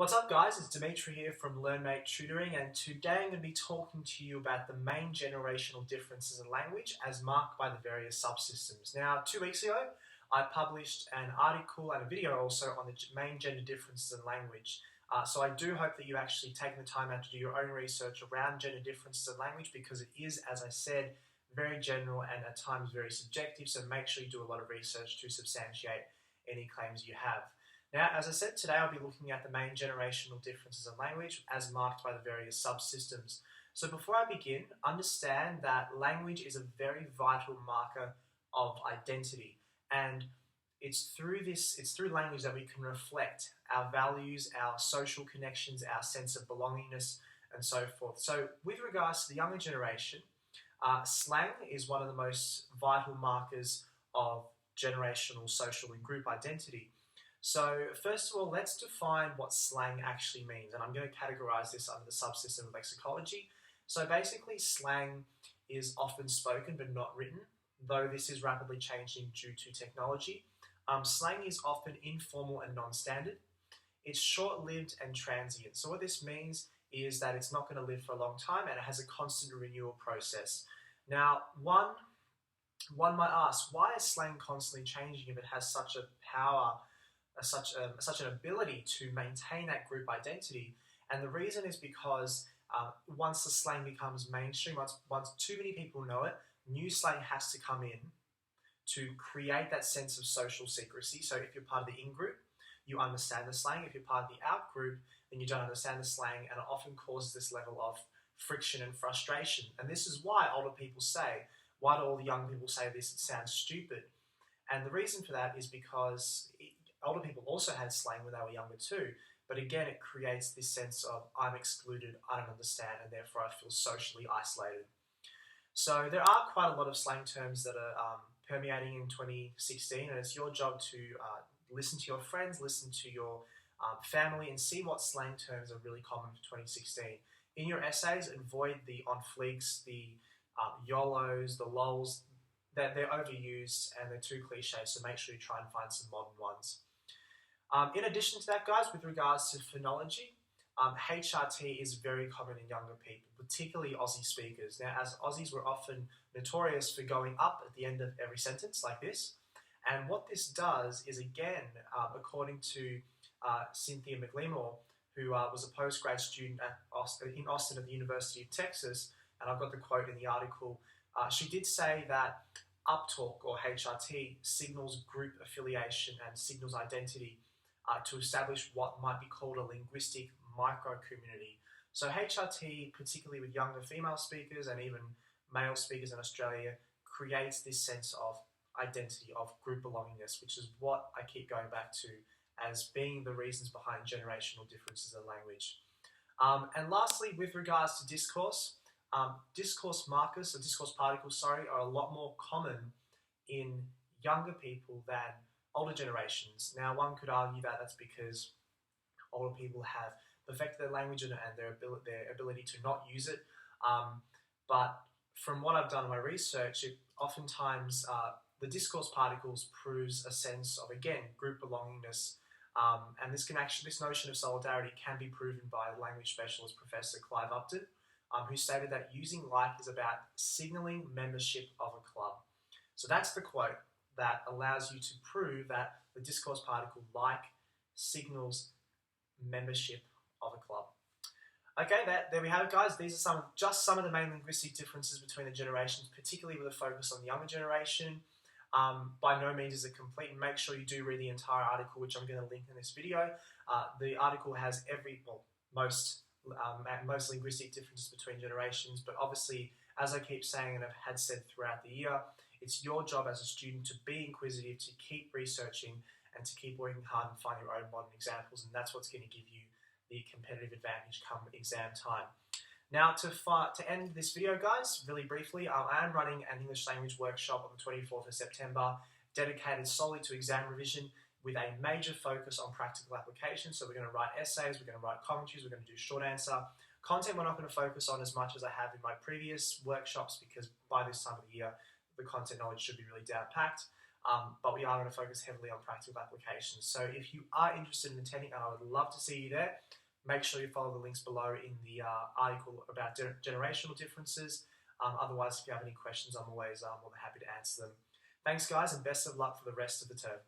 What's up guys, it's Dimitri here from LearnMate Tutoring, and today I'm going to be talking to you about the main generational differences in language as marked by the various subsystems. Now, 2 weeks ago I published an article and a video also on the main gender differences in language. So I do hope that you actually taken the time out to do your own research around gender differences in language, because it is, as I said, very general and at times very subjective, so make sure you do a lot of research to substantiate any claims you have. Now, as I said, today I'll be looking at the main generational differences in language as marked by the various subsystems. So before I begin, understand that language is a very vital marker of identity, and it's through language that we can reflect our values, our social connections, our sense of belongingness, and so forth. So with regards to the younger generation, slang is one of the most vital markers of generational, social, and group identity. So first of all, let's define what slang actually means, and I'm going to categorize this under the subsystem of lexicology. So basically, slang is often spoken but not written, though this is rapidly changing due to technology. Slang is often informal and non-standard. It's short-lived and transient. So what this means is that it's not going to live for a long time, and it has a constant renewal process. Now, one might ask, why is slang constantly changing if it has such a power, such an ability to maintain that group identity? And the reason is because once the slang becomes mainstream, once too many people know it, new slang has to come in to create that sense of social secrecy. So if you're part of the in-group, you understand the slang. If you're part of the out-group, then you don't understand the slang, and it often causes this level of friction and frustration. And this is why older people say, why do all the young people say this? It sounds stupid. And the reason for that is because older people also had slang when they were younger too, but again, it creates this sense of I'm excluded, I don't understand, and therefore I feel socially isolated. So there are quite a lot of slang terms that are permeating in 2016, and it's your job to listen to your friends, listen to your family, and see what slang terms are really common for 2016. In your essays, avoid the on fleeks, the YOLOs, the LOLs, that they're overused and they're too cliche, so make sure you try and find some modern ones. In addition to that, guys, with regards to phonology, HRT is very common in younger people, particularly Aussie speakers. Now, as Aussies, we're often notorious for going up at the end of every sentence like this. And what this does is, again, according to Cynthia McLemore, who was a postgrad student in Austin at the University of Texas, and I've got the quote in the article, she did say that uptalk, or HRT, signals group affiliation and signals identity to establish what might be called a linguistic micro-community. So HRT, particularly with younger female speakers and even male speakers in Australia, creates this sense of identity, of group belongingness, which is what I keep going back to as being the reasons behind generational differences in language. And lastly, with regards to discourse, discourse markers, or discourse particles, are a lot more common in younger people than older generations. Now, one could argue that that's because older people have perfected their language and their ability to not use it. But from what I've done in my research, it oftentimes the discourse particles proves a sense of, again, group belongingness. And this notion of solidarity can be proven by language specialist Professor Clive Upton, who stated that using like is about signaling membership of a club. So that's the quote that allows you to prove that the discourse particle like signals membership of a club. Okay, there we have it, guys. These are just some of the main linguistic differences between the generations, particularly with a focus on the younger generation. By no means is it complete. Make sure you do read the entire article, which I'm going to link in this video. The article has most linguistic differences between generations, but obviously, as I keep saying and I've had said throughout the year, it's your job as a student to be inquisitive, to keep researching, and to keep working hard and find your own modern examples, and that's what's going to give you the competitive advantage come exam time. Now, to end this video, guys, really briefly, I am running an English language workshop on the 24th of September, dedicated solely to exam revision, with a major focus on practical application. So we're going to write essays, we're going to write commentaries, we're going to do short answer. Content we're not going to focus on as much as I have in my previous workshops, because by this time of the year, the content knowledge should be really down-packed. but we are going to focus heavily on practical applications. So if you are interested in attending, I would love to see you there. Make sure you follow the links below in the article about generational differences. Otherwise, if you have any questions, I'm always more than happy to answer them. Thanks, guys, and best of luck for the rest of the term.